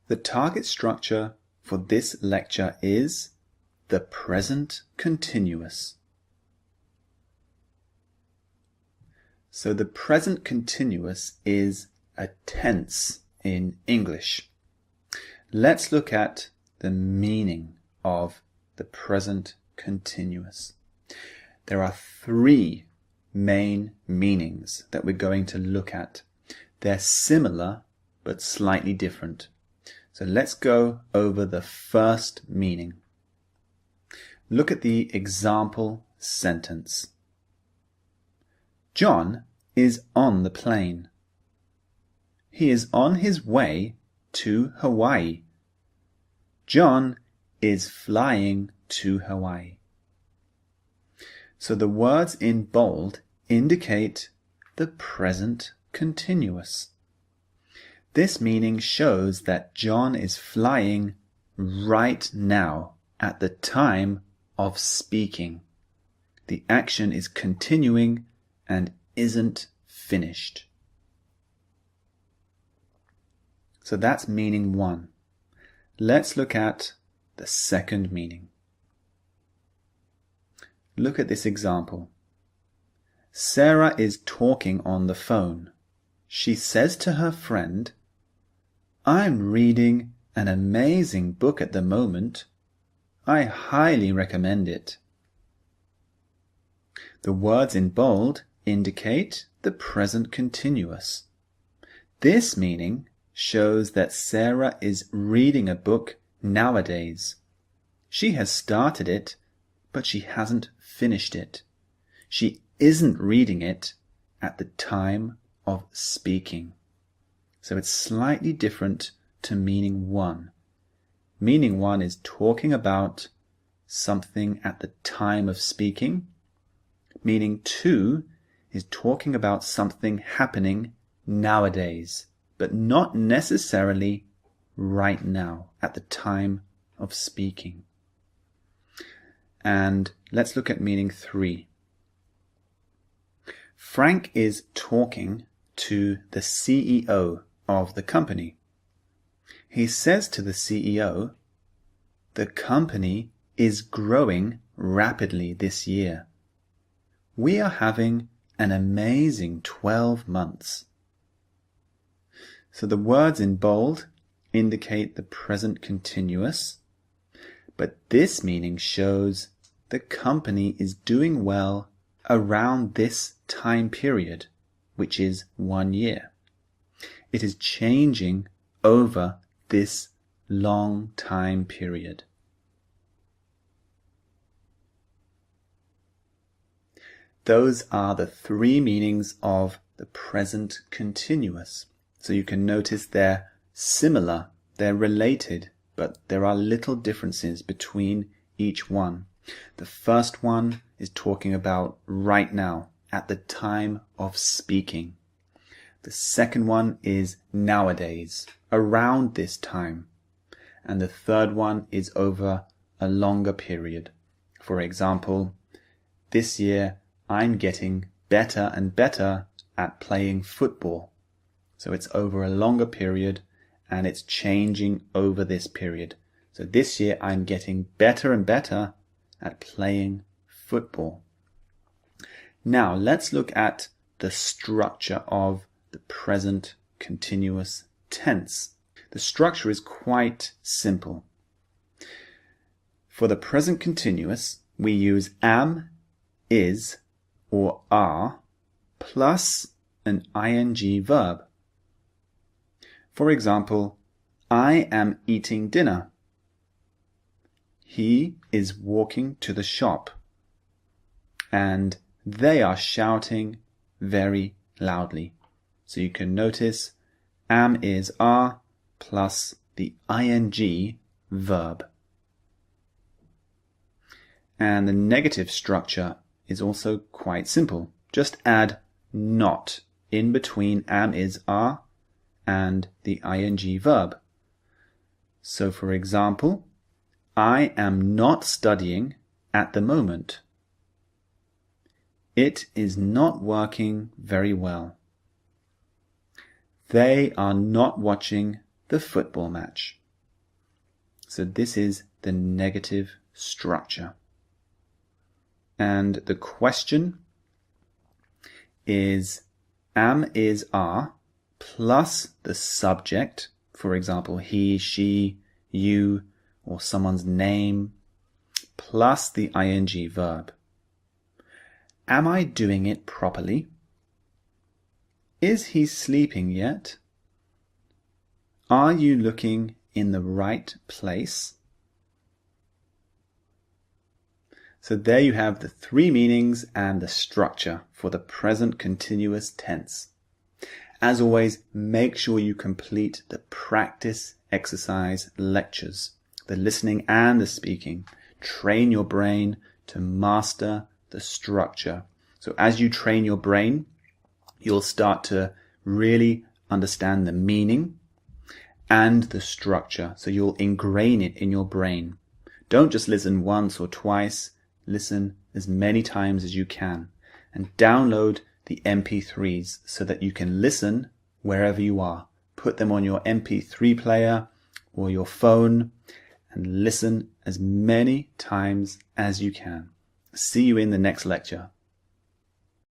The target structure for this lecture is the present continuous. So the present continuous is a tense in English. Let's look at the meaning of the present continuous. There are three main meanings that we're going to look at. They're similar but slightly different. So let's go over the first meaning. Look at the example sentence. John is on the plane. He is on his way to Hawaii. John is flying to Hawaii. So the words in bold indicate the present continuous. This meaning shows that John is flying right now at the time of speaking. The action is continuing and isn't finished. So that's meaning one. Let's look at the second meaning. Look at this example. Sarah is talking on the phone. She says to her friend, "I'm reading an amazing book at the moment. I highly recommend it." The words in bold indicate the present continuous. This meaning shows that Sarah is reading a book nowadays. She has started it, but she hasn't finished it. She isn't reading it at the time of speaking. So it's slightly different to meaning one. Meaning one is talking about something at the time of speaking. Meaning two is talking about something happening nowadays, but not necessarily right now, at the time of speaking. And let's look at meaning three. Frank is talking to the CEO of the company. He says to the CEO, "The company is growing rapidly this year. We are having an amazing 12 months. So the words in bold indicate the present continuous, but this meaning shows the company is doing well around this time period, which is 1 year. It is changing over this long time period. Those are the three meanings of the present continuous. So you can notice they're similar, they're related, but there are little differences between each one. The first one is talking about right now, at the time of speaking. The second one is nowadays, around this time. And the third one is over a longer period. For example, this year I'm getting better and better at playing football. So it's over a longer period and it's changing over this period. So this year I'm getting better and better at playing football. Now let's look at the structure of the present continuous tense. The structure is quite simple. For the present continuous, we use am, is, or are plus an ing verb. For example, I am eating dinner. He is walking to the shop. And they are shouting very loudly. So you can notice am, is, are plus the ing verb. And the negative structure is also quite simple. Just add not in between am, is, are and the ing verb. So for example, I am not studying at the moment. It is not working very well. They are not watching the football match. So this is the negative structure. And the question is am, is, are plus the subject, for example, he, she, you, or someone's name, plus the ing verb. Am I doing it properly? Is he sleeping yet? Are you looking in the right place? So there you have the three meanings and the structure for the present continuous tense. As always, make sure you complete the practice exercise lectures, the listening and the speaking. Train your brain to master the structure. So as you train your brain, you'll start to really understand the meaning and the structure. So you'll ingrain it in your brain. Don't just listen once or twice. Listen as many times as you can. And download the MP3s so that you can listen wherever you are. Put them on your MP3 player or your phone and listen as many times as you can. See you in the next lecture.